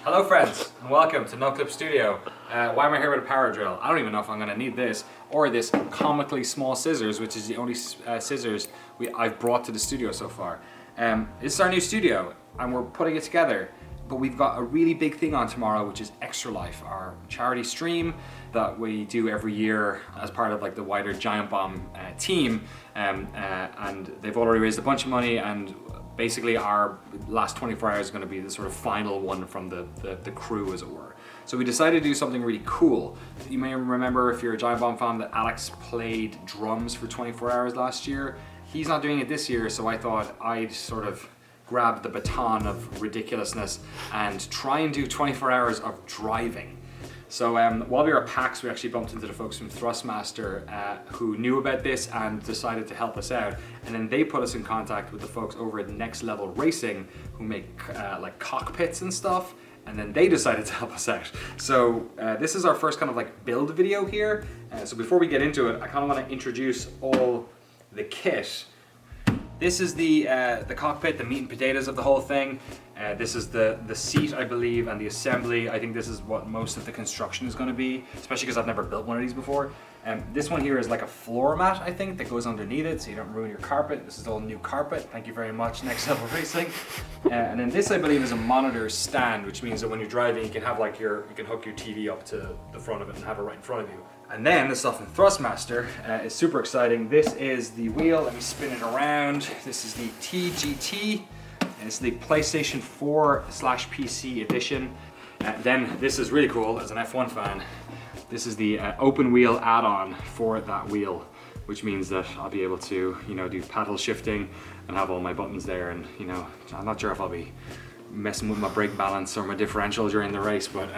Hello friends, and welcome to No Clip Studio. Why am I here with a power drill? I don't even know if I'm going to need this, or this comically small scissors, which is the only scissors I've brought to the studio so far. This is our new studio, and we're putting it together, but we've got a really big thing on tomorrow, which is Extra Life, our charity stream that we do every year as part of like the wider Giant Bomb team, and they've already raised a bunch of money, and basically our last 24 hours is going to be the sort of final one from the crew, as it were. So we decided to do something really cool. You may remember, if you're a Giant Bomb fan, that Alex played drums for 24 hours last year. He's not doing it this year, so I thought I'd sort of grab the baton of ridiculousness and try and do 24 hours of driving. So while we were at PAX, we actually bumped into the folks from Thrustmaster who knew about this and decided to help us out. And then they put us in contact with the folks over at Next Level Racing who make like cockpits and stuff. And then they decided to help us out. So this is our first kind of like build video here. So before we get into it, I kind of want to introduce all the kit. This is the cockpit, the meat and potatoes of the whole thing. This is the seat, I believe, and the assembly. I think this is what most of the construction is going to be, especially because I've never built one of these before. This one here is like a floor mat, I think, that goes underneath it so you don't ruin your carpet. This is all new carpet. Thank you very much, Next Level Racing. And then this, I believe, is a monitor stand, which means that when you're driving, you can have like you can hook your TV up to the front of it and have it right in front of you. And then the stuff in Thrustmaster is super exciting. This is the wheel. Let me spin it around. This is the T-GT. It's the PlayStation 4/PC edition. Then this is really cool as an F1 fan. This is the open wheel add-on for that wheel, which means that I'll be able to, do paddle shifting and have all my buttons there. And I'm not sure if I'll be messing with my brake balance or my differential during the race, but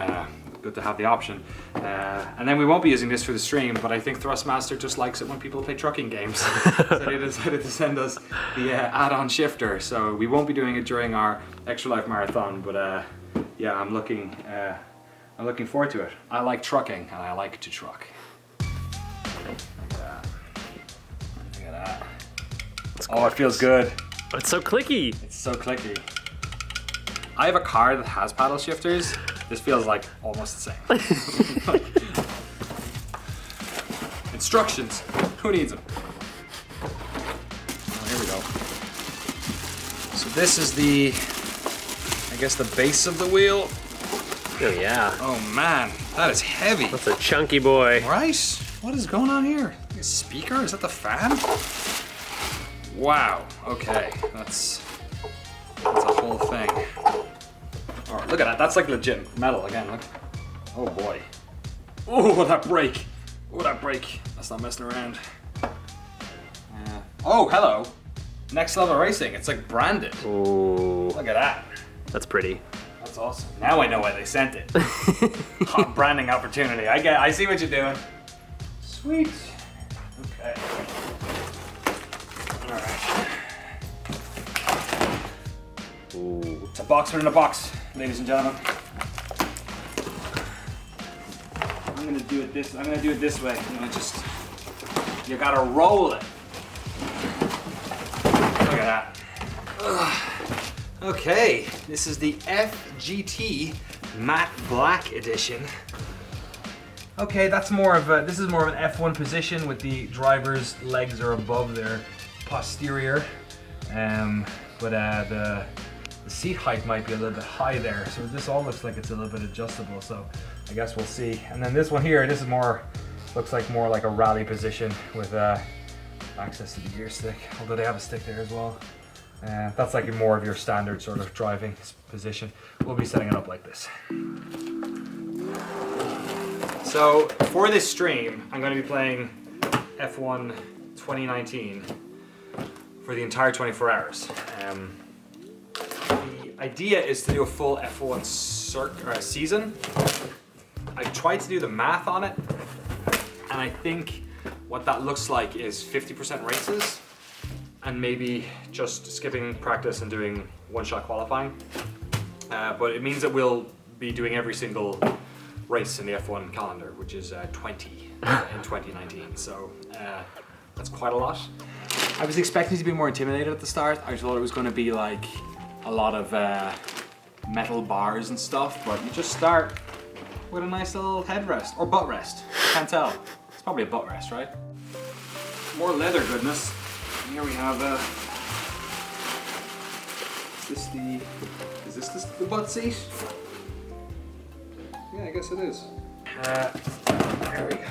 good to have the option. And then we won't be using this for the stream, but I think Thrustmaster just likes it when people play trucking games. So they decided to send us the add-on shifter. So we won't be doing it during our Extra Life marathon, but yeah, I'm looking forward to it. I like trucking, and I like to truck. Look at that. Look at that. Oh, it feels good. It's so clicky. It's so clicky. I have a car that has paddle shifters. This feels like almost the same. Instructions. Who needs them? Oh, here we go. So this is I guess the base of the wheel. Oh yeah. Oh man, that is heavy. That's a chunky boy. Right? What is going on here? A speaker? Is that the fan? Wow. Okay, that's a whole thing. All right, look at that. That's like legit metal again. Look. Oh boy. Oh, that brake. Oh, that brake. That's not messing around. Oh, hello. Next Level Racing. It's like branded. Ooh. Look at that. That's pretty. That's awesome. Now I know why they sent it. Hot branding opportunity. I see what you're doing. Sweet. Okay. All right. Ooh. It's a box within a box, ladies and gentlemen. I'm gonna do it this way. You gotta roll it. Look at that. Ugh. Okay, this is the FGT Matte Black Edition. Okay, this is more of an F1 position with the driver's legs are above their posterior. But the seat height might be a little bit high there, so this all looks like it's a little bit adjustable, so I guess we'll see. And then this one here, looks like more like a rally position with access to the gear stick, although they have a stick there as well. That's like more of your standard sort of driving position. We'll be setting it up like this. So for this stream, I'm going to be playing F1 2019 for the entire 24 hours. The idea is to do a full F1 season. I tried to do the math on it, and I think what that looks like is 50% races, and maybe just skipping practice and doing one-shot qualifying. But it means that we'll be doing every single race in the F1 calendar, which is 20 in 2019. So that's quite a lot. I was expecting to be more intimidated at the start. I thought it was going to be like a lot of metal bars and stuff, but you just start with a nice little headrest, or butt rest. Can't tell. It's probably a butt rest, right? More leather goodness. And here we have is this the butt seat? Yeah, I guess it is. There we go.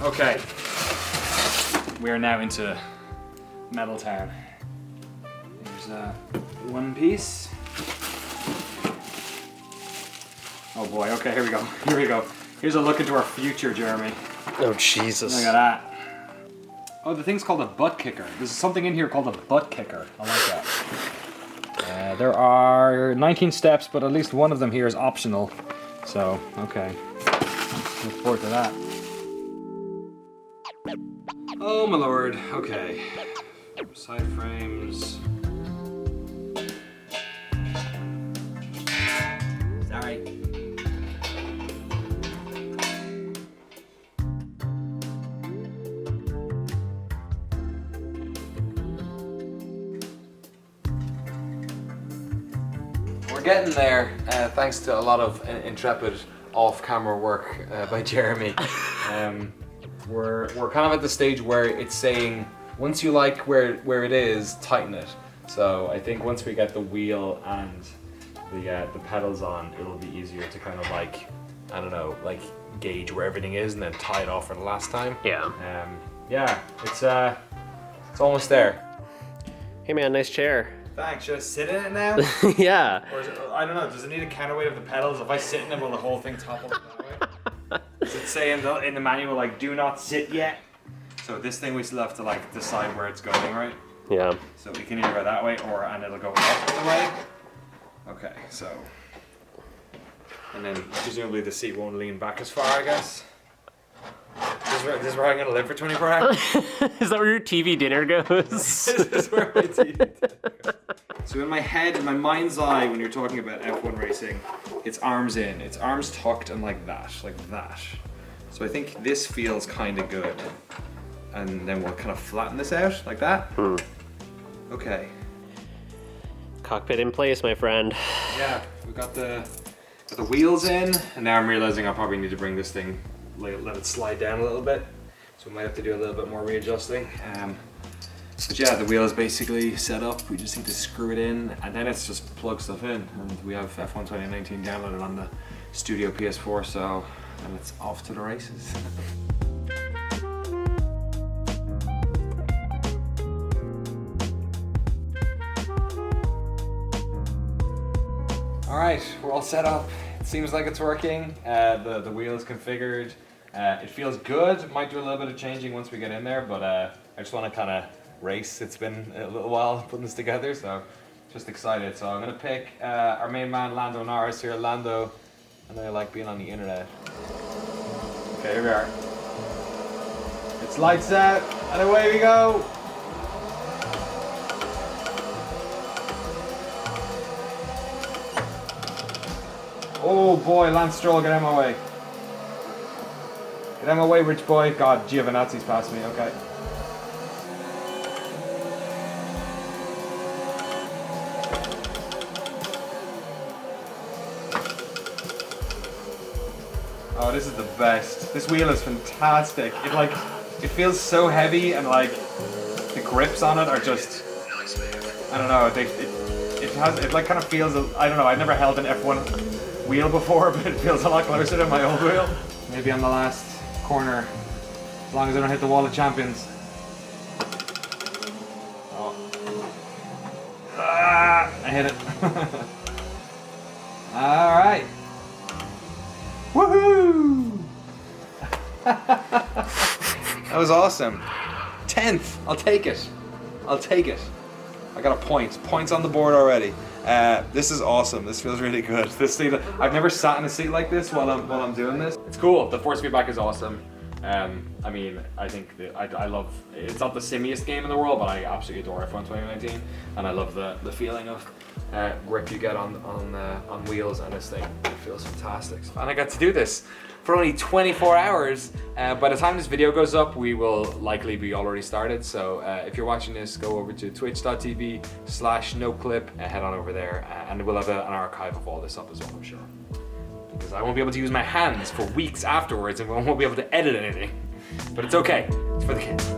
Okay. We are now into Metal Town. There's one piece. Oh boy, okay, here we go. Here we go. Here's a look into our future, Jeremy. Oh, Jesus. Look at that. Oh, the thing's called a butt kicker. There's something in here called a butt kicker. I like that. There are 19 steps, but at least one of them here is optional. So, okay. Look forward to that. Oh my lord. Okay. Side frames. Sorry. We're getting there, thanks to a lot of intrepid off-camera work by Jeremy. We're kind of at the stage where it's saying, once you like where it is, tighten it. So I think once we get the wheel and the pedals on, it'll be easier to kind of like, I don't know, like gauge where everything is and then tie it off for the last time. Yeah. Yeah, it's almost there. Hey man, nice chair. Thanks. Should I sit in it now? Yeah. Or is it, I don't know. Does it need a counterweight of the pedals? If I sit in it, will the whole thing topple that way? Does it say in the manual like "do not sit yet"? So this thing we still have to like decide where it's going, right? Yeah. So we can either go that way and it'll go up the way. Okay, so and then presumably the seat won't lean back as far, I guess. This is where I'm gonna live for 24 hours. Is that where your TV dinner goes? This is where my TV dinner goes. So in my head, in my mind's eye, when you're talking about F1 racing, it's arms in, it's arms tucked and like that. So I think this feels kind of good. And then we'll kind of flatten this out like that. Okay. Cockpit in place, my friend. Yeah, we've got the wheels in, and now I'm realizing I probably need to bring this thing, let it slide down a little bit. So we might have to do a little bit more readjusting. But yeah, the wheel is basically set up. We just need to screw it in, and then it's just plug stuff in. And we have F1 2019 downloaded on the Studio PS4, so and it's off to the races. All right, we're all set up. It seems like it's working. The wheel is configured. It feels good. Might do a little bit of changing once we get in there, but I just want to kind of race. It's been a little while putting this together, so just excited. So I'm gonna pick our main man, Lando Norris here. Lando, and I like being on the internet. Okay, here we are. It's lights out, and away we go. Oh boy, Lance Stroll, get out of my way. Get out of my way, rich boy. God, Giovinazzi's past me, okay. Oh, this is the best. This wheel is fantastic. It feels so heavy, and like the grips on it are just, I don't know. It like kind of feels. I don't know. I've never held an F1 wheel before, but it feels a lot closer to my old wheel. Maybe on the last corner, as long as I don't hit the wall of champions. Oh. Ah, I hit it. All right. Woohoo! That was awesome. 10th. I'll take it. I got a point. Points on the board already. This is awesome. This feels really good. This seat, I've never sat in a seat like this while I'm doing this. It's cool. The force feedback is awesome. I mean, I think I love. It's not the simmiest game in the world, but I absolutely adore F1 2019, and I love the feeling of grip you get on wheels and this thing. It feels fantastic. And I got to do this for only 24 hours. By the time this video goes up, we will likely be already started. So if you're watching this, go over to twitch.tv/noclip, head on over there, and we'll have an archive of all this up as well, I'm sure. Because I won't be able to use my hands for weeks afterwards and we won't be able to edit anything. But it's okay, it's for the kids.